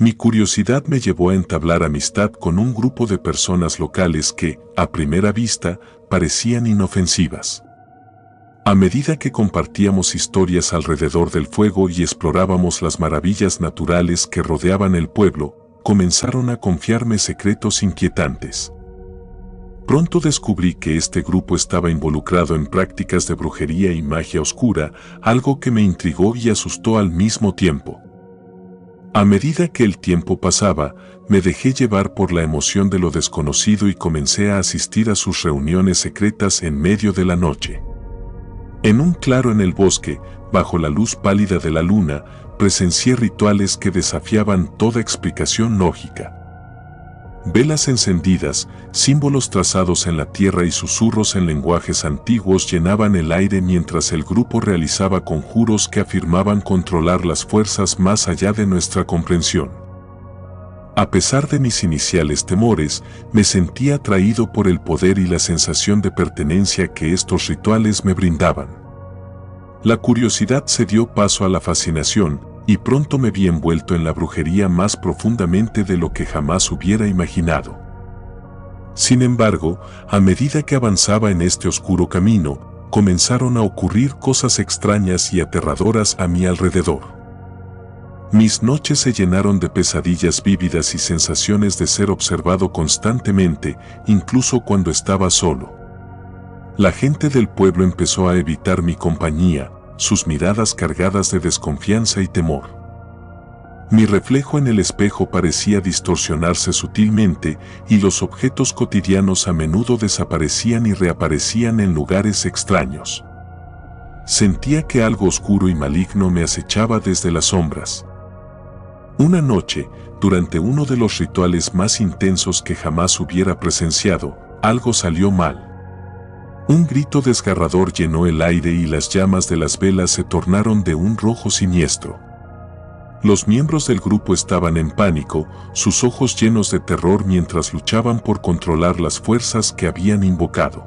Mi curiosidad me llevó a entablar amistad con un grupo de personas locales que, a primera vista, parecían inofensivas. A medida que compartíamos historias alrededor del fuego y explorábamos las maravillas naturales que rodeaban el pueblo, comenzaron a confiarme secretos inquietantes. Pronto descubrí que este grupo estaba involucrado en prácticas de brujería y magia oscura, algo que me intrigó y asustó al mismo tiempo. A medida que el tiempo pasaba, me dejé llevar por la emoción de lo desconocido y comencé a asistir a sus reuniones secretas en medio de la noche. En un claro en el bosque, bajo la luz pálida de la luna, presencié rituales que desafiaban toda explicación lógica. Velas encendidas, símbolos trazados en la tierra y susurros en lenguajes antiguos llenaban el aire mientras el grupo realizaba conjuros que afirmaban controlar las fuerzas más allá de nuestra comprensión. A pesar de mis iniciales temores, me sentía atraído por el poder y la sensación de pertenencia que estos rituales me brindaban. La curiosidad se dio paso a la fascinación, y pronto me vi envuelto en la brujería más profundamente de lo que jamás hubiera imaginado. Sin embargo, a medida que avanzaba en este oscuro camino, comenzaron a ocurrir cosas extrañas y aterradoras a mi alrededor. Mis noches se llenaron de pesadillas vívidas y sensaciones de ser observado constantemente, incluso cuando estaba solo. La gente del pueblo empezó a evitar mi compañía, sus miradas cargadas de desconfianza y temor. Mi reflejo en el espejo parecía distorsionarse sutilmente y los objetos cotidianos a menudo desaparecían y reaparecían en lugares extraños. Sentía que algo oscuro y maligno me acechaba desde las sombras. Una noche, durante uno de los rituales más intensos que jamás hubiera presenciado, algo salió mal. Un grito desgarrador llenó el aire y las llamas de las velas se tornaron de un rojo siniestro. Los miembros del grupo estaban en pánico, sus ojos llenos de terror mientras luchaban por controlar las fuerzas que habían invocado.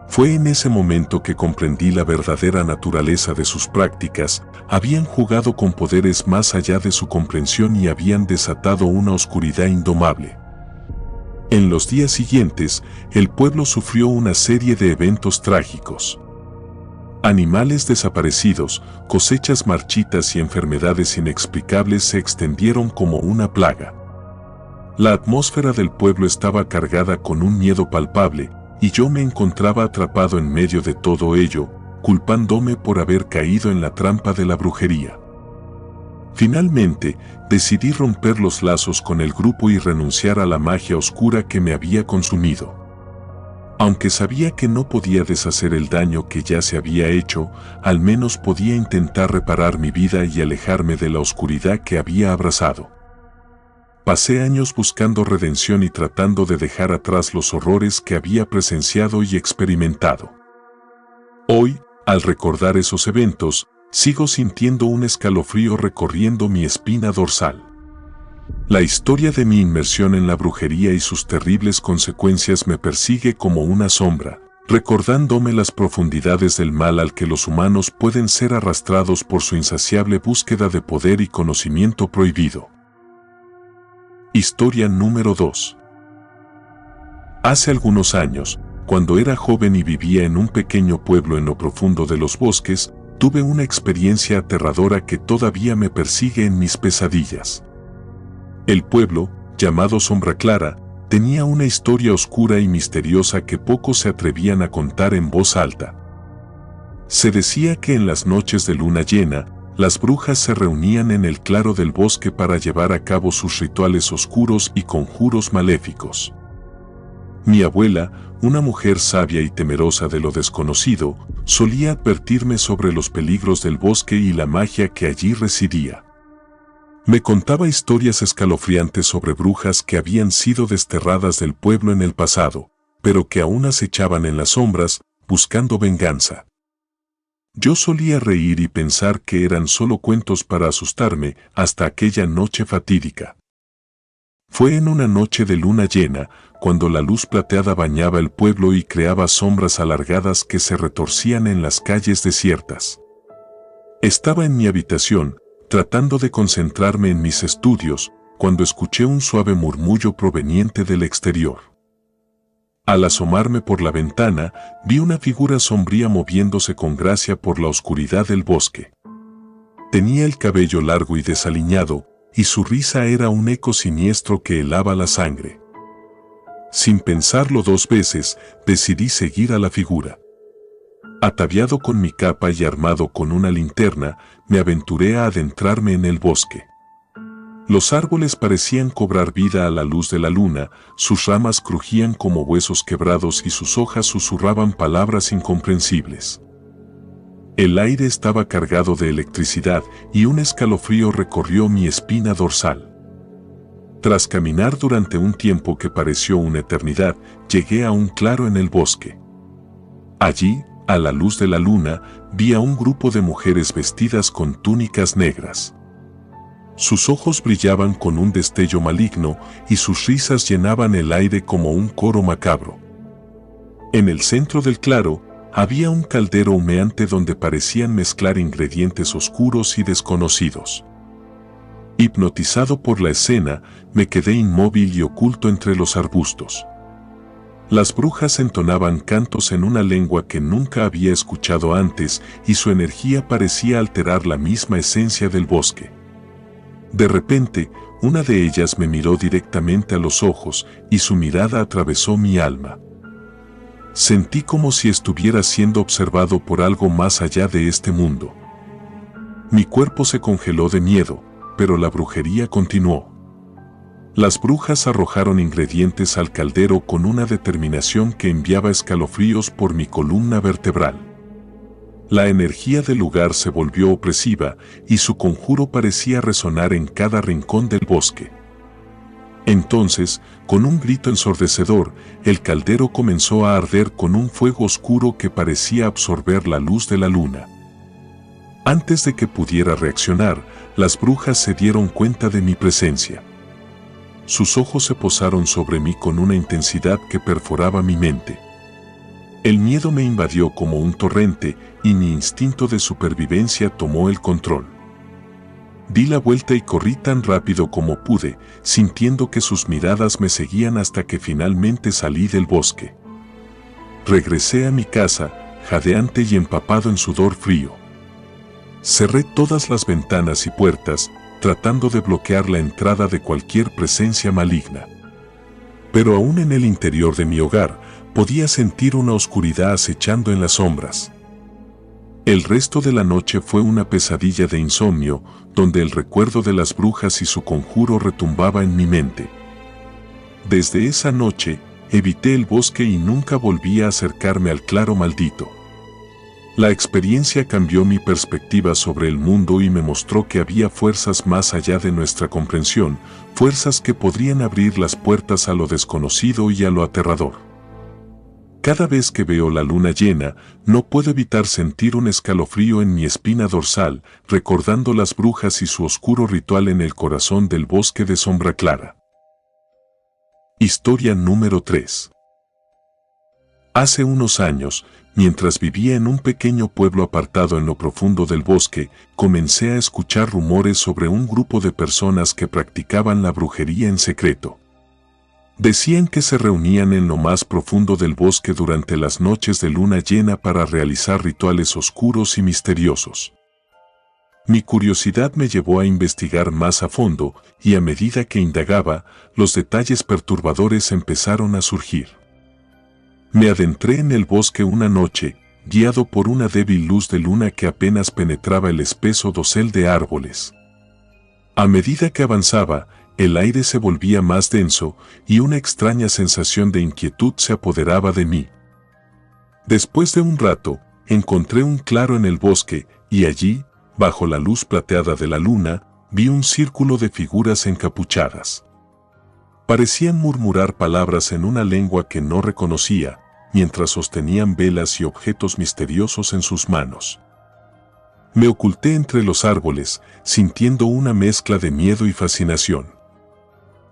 Fue en ese momento que comprendí la verdadera naturaleza de sus prácticas, habían jugado con poderes más allá de su comprensión y habían desatado una oscuridad indomable. En los días siguientes, el pueblo sufrió una serie de eventos trágicos. Animales desaparecidos, cosechas marchitas y enfermedades inexplicables se extendieron como una plaga. La atmósfera del pueblo estaba cargada con un miedo palpable, y yo me encontraba atrapado en medio de todo ello, culpándome por haber caído en la trampa de la brujería. Finalmente, decidí romper los lazos con el grupo y renunciar a la magia oscura que me había consumido. Aunque sabía que no podía deshacer el daño que ya se había hecho, al menos podía intentar reparar mi vida y alejarme de la oscuridad que había abrazado. Pasé años buscando redención y tratando de dejar atrás los horrores que había presenciado y experimentado. Hoy, al recordar esos eventos, sigo sintiendo un escalofrío recorriendo mi espina dorsal. La historia de mi inmersión en la brujería y sus terribles consecuencias me persigue como una sombra, recordándome las profundidades del mal al que los humanos pueden ser arrastrados por su insaciable búsqueda de poder y conocimiento prohibido. Historia número 2. Hace algunos años, cuando era joven y vivía en un pequeño pueblo en lo profundo de los bosques, tuve una experiencia aterradora que todavía me persigue en mis pesadillas. El pueblo, llamado Sombra Clara, tenía una historia oscura y misteriosa que pocos se atrevían a contar en voz alta. Se decía que en las noches de luna llena, las brujas se reunían en el claro del bosque para llevar a cabo sus rituales oscuros y conjuros maléficos. Mi abuela, una mujer sabia y temerosa de lo desconocido, solía advertirme sobre los peligros del bosque y la magia que allí residía. Me contaba historias escalofriantes sobre brujas que habían sido desterradas del pueblo en el pasado, pero que aún acechaban en las sombras, buscando venganza. Yo solía reír y pensar que eran solo cuentos para asustarme hasta aquella noche fatídica. Fue en una noche de luna llena, cuando la luz plateada bañaba el pueblo y creaba sombras alargadas que se retorcían en las calles desiertas. Estaba en mi habitación, tratando de concentrarme en mis estudios, cuando escuché un suave murmullo proveniente del exterior. Al asomarme por la ventana, vi una figura sombría moviéndose con gracia por la oscuridad del bosque. Tenía el cabello largo y desaliñado, y su risa era un eco siniestro que helaba la sangre. Sin pensarlo dos veces, decidí seguir a la figura. Ataviado con mi capa y armado con una linterna, me aventuré a adentrarme en el bosque. Los árboles parecían cobrar vida a la luz de la luna, sus ramas crujían como huesos quebrados y sus hojas susurraban palabras incomprensibles. El aire estaba cargado de electricidad y un escalofrío recorrió mi espina dorsal. Tras caminar durante un tiempo que pareció una eternidad, llegué a un claro en el bosque. Allí, a la luz de la luna, vi a un grupo de mujeres vestidas con túnicas negras. Sus ojos brillaban con un destello maligno y sus risas llenaban el aire como un coro macabro. En el centro del claro, había un caldero humeante donde parecían mezclar ingredientes oscuros y desconocidos. Hipnotizado por la escena, me quedé inmóvil y oculto entre los arbustos. Las brujas entonaban cantos en una lengua que nunca había escuchado antes y su energía parecía alterar la misma esencia del bosque. De repente, una de ellas me miró directamente a los ojos y su mirada atravesó mi alma. Sentí como si estuviera siendo observado por algo más allá de este mundo. Mi cuerpo se congeló de miedo, pero la brujería continuó. Las brujas arrojaron ingredientes al caldero con una determinación que enviaba escalofríos por mi columna vertebral. La energía del lugar se volvió opresiva y su conjuro parecía resonar en cada rincón del bosque. Entonces, con un grito ensordecedor, el caldero comenzó a arder con un fuego oscuro que parecía absorber la luz de la luna. Antes de que pudiera reaccionar, las brujas se dieron cuenta de mi presencia. Sus ojos se posaron sobre mí con una intensidad que perforaba mi mente. El miedo me invadió como un torrente y mi instinto de supervivencia tomó el control. Di la vuelta y corrí tan rápido como pude, sintiendo que sus miradas me seguían hasta que finalmente salí del bosque. Regresé a mi casa, jadeante y empapado en sudor frío. Cerré todas las ventanas y puertas, tratando de bloquear la entrada de cualquier presencia maligna. Pero aún en el interior de mi hogar, podía sentir una oscuridad acechando en las sombras. El resto de la noche fue una pesadilla de insomnio, donde el recuerdo de las brujas y su conjuro retumbaba en mi mente. Desde esa noche, evité el bosque y nunca volví a acercarme al claro maldito. La experiencia cambió mi perspectiva sobre el mundo y me mostró que había fuerzas más allá de nuestra comprensión, fuerzas que podrían abrir las puertas a lo desconocido y a lo aterrador. Cada vez que veo la luna llena, no puedo evitar sentir un escalofrío en mi espina dorsal, recordando las brujas y su oscuro ritual en el corazón del bosque de sombra clara. Historia número 3. Hace unos años, mientras vivía en un pequeño pueblo apartado en lo profundo del bosque, comencé a escuchar rumores sobre un grupo de personas que practicaban la brujería en secreto. Decían que se reunían en lo más profundo del bosque durante las noches de luna llena para realizar rituales oscuros y misteriosos. Mi curiosidad me llevó a investigar más a fondo y a medida que indagaba, los detalles perturbadores empezaron a surgir. Me adentré en el bosque una noche, guiado por una débil luz de luna que apenas penetraba el espeso dosel de árboles. A medida que avanzaba, el aire se volvía más denso y una extraña sensación de inquietud se apoderaba de mí. Después de un rato, encontré un claro en el bosque y allí, bajo la luz plateada de la luna, vi un círculo de figuras encapuchadas. Parecían murmurar palabras en una lengua que no reconocía, mientras sostenían velas y objetos misteriosos en sus manos. Me oculté entre los árboles, sintiendo una mezcla de miedo y fascinación.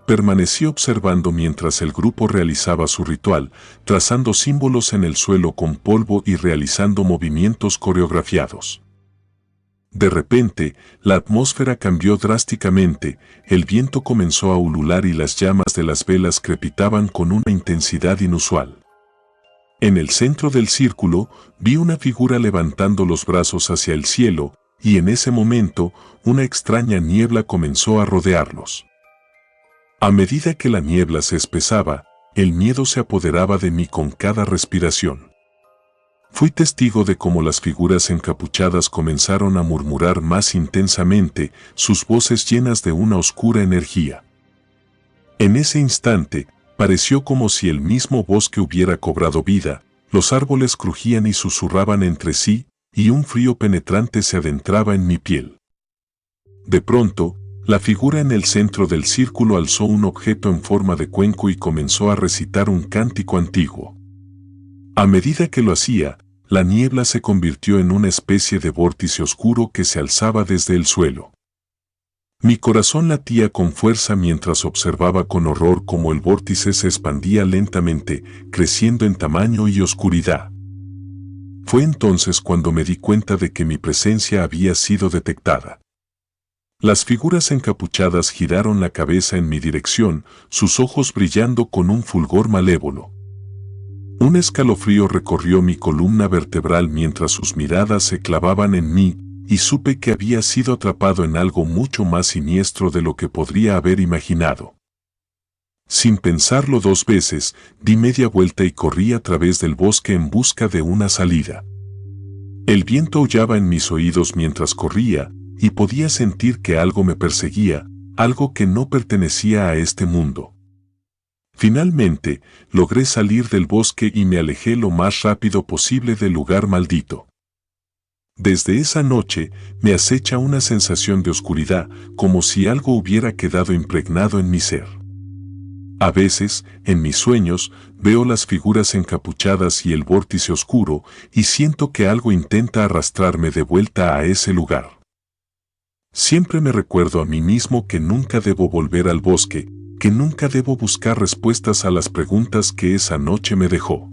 Permanecí observando mientras el grupo realizaba su ritual, trazando símbolos en el suelo con polvo y realizando movimientos coreografiados. De repente, la atmósfera cambió drásticamente, el viento comenzó a ulular y las llamas de las velas crepitaban con una intensidad inusual. En el centro del círculo, vi una figura levantando los brazos hacia el cielo, y en ese momento, una extraña niebla comenzó a rodearlos. A medida que la niebla se espesaba, el miedo se apoderaba de mí con cada respiración. Fui testigo de cómo las figuras encapuchadas comenzaron a murmurar más intensamente, sus voces llenas de una oscura energía. En ese instante, pareció como si el mismo bosque hubiera cobrado vida, los árboles crujían y susurraban entre sí, y un frío penetrante se adentraba en mi piel. De pronto, la figura en el centro del círculo alzó un objeto en forma de cuenco y comenzó a recitar un cántico antiguo. A medida que lo hacía, la niebla se convirtió en una especie de vórtice oscuro que se alzaba desde el suelo. Mi corazón latía con fuerza mientras observaba con horror cómo el vórtice se expandía lentamente, creciendo en tamaño y oscuridad. Fue entonces cuando me di cuenta de que mi presencia había sido detectada. Las figuras encapuchadas giraron la cabeza en mi dirección, sus ojos brillando con un fulgor malévolo. Un escalofrío recorrió mi columna vertebral mientras sus miradas se clavaban en mí, y supe que había sido atrapado en algo mucho más siniestro de lo que podría haber imaginado. Sin pensarlo dos veces, di media vuelta y corrí a través del bosque en busca de una salida. El viento aullaba en mis oídos mientras corría, y podía sentir que algo me perseguía, algo que no pertenecía a este mundo. Finalmente, logré salir del bosque y me alejé lo más rápido posible del lugar maldito. Desde esa noche, me acecha una sensación de oscuridad, como si algo hubiera quedado impregnado en mi ser. A veces, en mis sueños, veo las figuras encapuchadas y el vórtice oscuro, y siento que algo intenta arrastrarme de vuelta a ese lugar. Siempre me recuerdo a mí mismo que nunca debo volver al bosque, que nunca debo buscar respuestas a las preguntas que esa noche me dejó.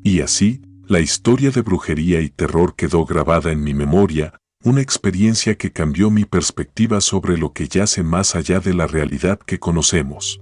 Y así, la historia de brujería y terror quedó grabada en mi memoria, una experiencia que cambió mi perspectiva sobre lo que yace más allá de la realidad que conocemos.